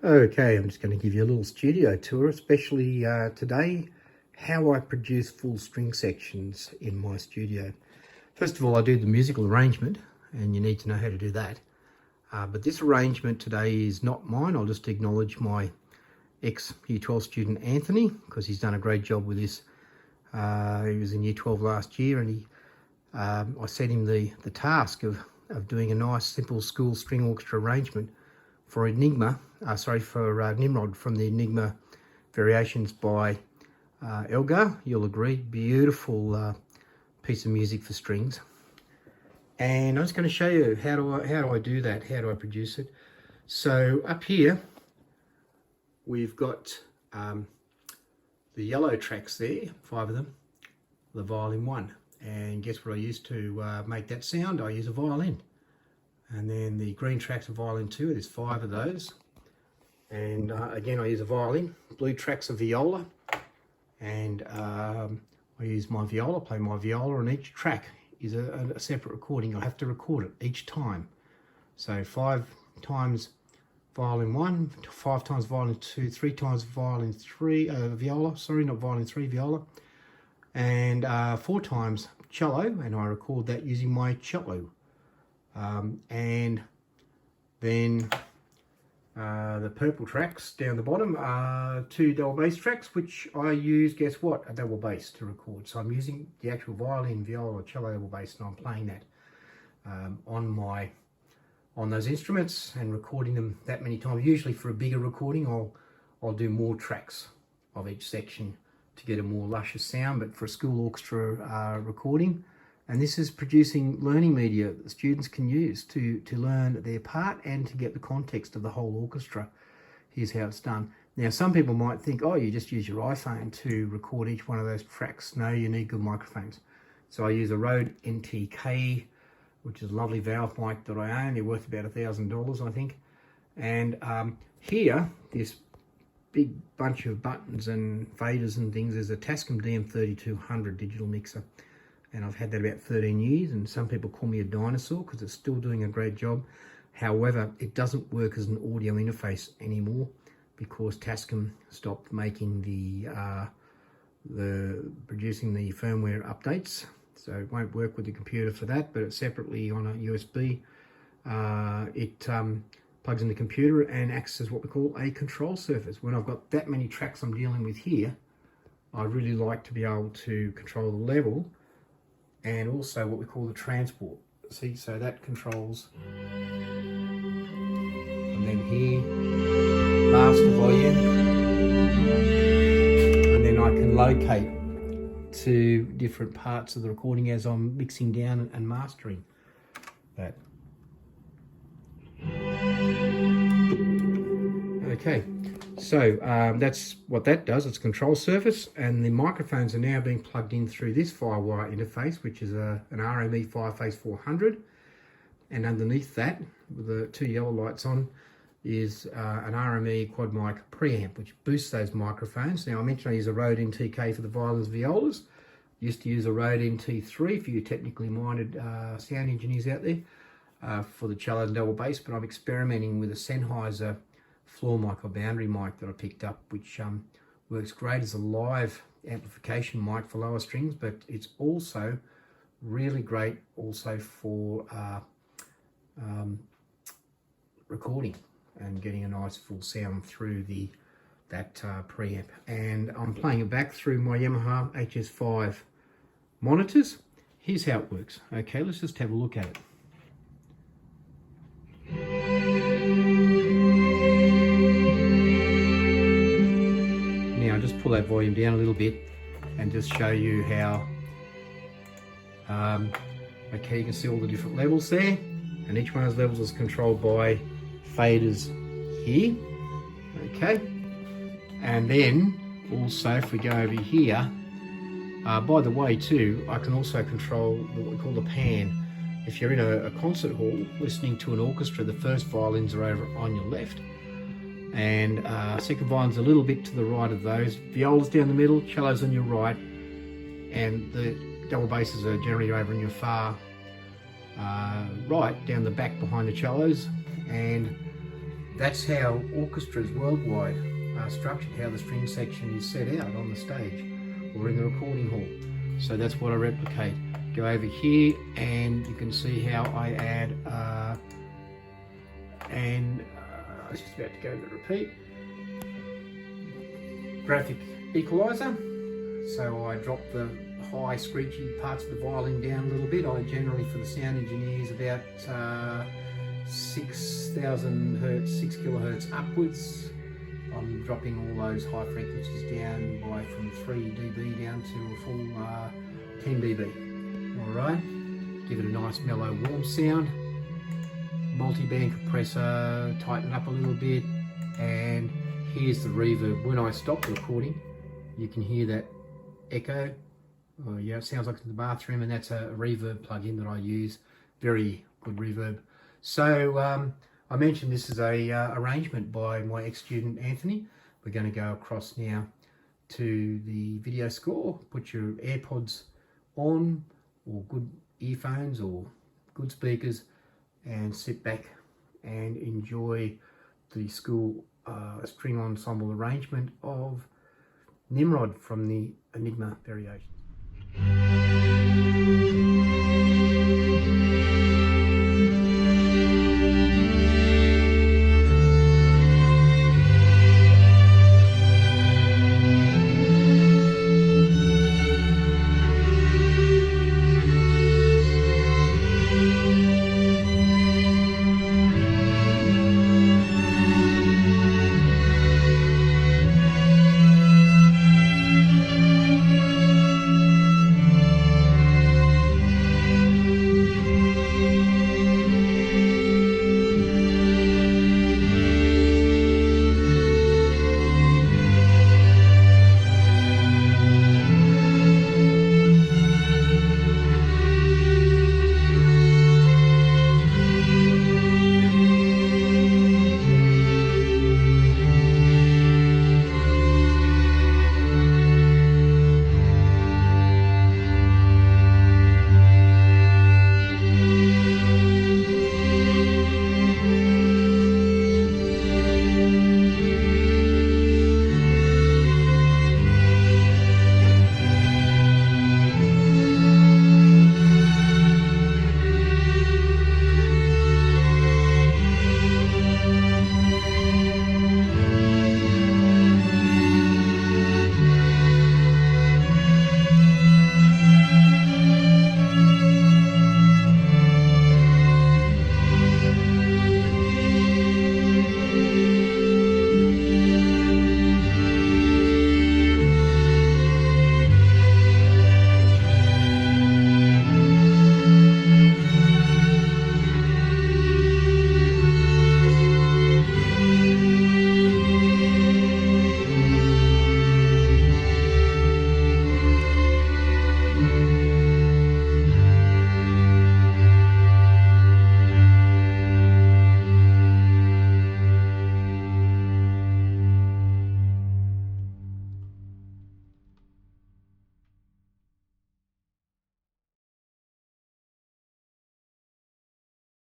Okay, I'm just going to give you a little studio tour, especially today, how I produce full string sections in my studio. First of all, I do the musical arrangement, and you need to know how to do that. But this arrangement today is not mine. I'll just acknowledge my ex-Year 12 student, Anthony, because he's done a great job with this. He was in Year 12 last year, and I set him the task of doing a nice, simple school string orchestra arrangement for Nimrod from the Enigma Variations by Elgar. You'll agree, beautiful piece of music for strings. And I'm just going to show you how do I do that, how do I produce it. So up here we've got the yellow tracks there, 5 of them, the violin 1. And guess what I use to make that sound? I use a violin. And then the green tracks are violin 2, there's 5 of those. And again, I use a violin. Blue tracks are viola. And I use my viola, play my viola, and each track is a separate recording. I have to record it each time. So 5 times violin 1, 5 times violin 2, 3 times violin 3, viola, sorry, not violin 3, viola. And 4 times cello, and I record that using my cello. And then the purple tracks down the bottom are 2 double bass tracks, which I use, guess what, a double bass to record. So I'm using the actual violin, viola, or cello double bass, and I'm playing that on those instruments and recording them that many times. Usually for a bigger recording, I'll do more tracks of each section to get a more luscious sound, but for a school orchestra recording. And this is producing learning media that the students can use to learn their part and to get the context of the whole orchestra. Here's how it's done. Now, some people might think, oh, you just use your iPhone to record each one of those tracks. No, you need good microphones. So I use a Rode NTK, which is a lovely valve mic that I own. They're worth about $1,000, I think. And here, this big bunch of buttons and faders and things is a Tascam DM3200 digital mixer. And I've had that about 13 years, and some people call me a dinosaur because it's still doing a great job. However, it doesn't work as an audio interface anymore because Tascam stopped making producing the firmware updates. So it won't work with the computer for that, but it's separately on a USB. It plugs in the computer and acts as what we call a control surface. When I've got that many tracks I'm dealing with here, I really like to be able to control the level and also what we call the transport. See, so that controls, and then here, master volume, and then I can locate to different parts of the recording as I'm mixing down and mastering that. Okay, so that's what that does. It's a control surface, and the microphones are now being plugged in through this firewire interface, which is an RME 5-phase 400, and underneath that, with the 2 yellow lights on, is an RME quad mic preamp, which boosts those microphones. Now, I mentioned I use a Rode NTK for the violins, violas. Used to use a Rode NT3 for you technically minded sound engineers out there for the cello and double bass, but I'm experimenting with a Sennheiser floor mic or boundary mic that I picked up, which works great as a live amplification mic for lower strings, but it's also really great also for recording and getting a nice full sound through that preamp. And I'm playing it back through my Yamaha HS5 monitors. Here's how it works. Okay, let's just have a look at it. Now, just pull that volume down a little bit and just show you how, okay, you can see all the different levels there, and each one of those levels is controlled by faders here, okay? And then also, if we go over here, by the way too, I can also control what we call the pan. If you're in a concert hall listening to an orchestra, the first violins are over on your left, and second violin's a little bit to the right of those. Viola's down the middle, cello's on your right, and the double basses are generally over on your far right, down the back behind the cellos, and That's how orchestras worldwide are structured, how the string section is set out on the stage or in the recording hall. So that's what I replicate. Go over here and you can see how I add I was just about to go to repeat, graphic equalizer. So I drop the high screechy parts of the violin down a little bit. I generally, for the sound engineers, about 6,000 hertz, 6 kilohertz upwards. I'm dropping all those high frequencies down by from 3 dB down to a full 10 dB. All right, give it a nice mellow warm sound. Multi-band compressor, tighten up a little bit, and here's the reverb. When I stop the recording, you can hear that echo. Oh, yeah, it sounds like it's in the bathroom, and that's a reverb plugin that I use. Very good reverb. So I mentioned this is a arrangement by my ex-student Anthony. We're going to go across now to the video score. Put your AirPods on, or good earphones, or good speakers, and sit back and enjoy the school string ensemble arrangement of Nimrod from the Enigma Variations.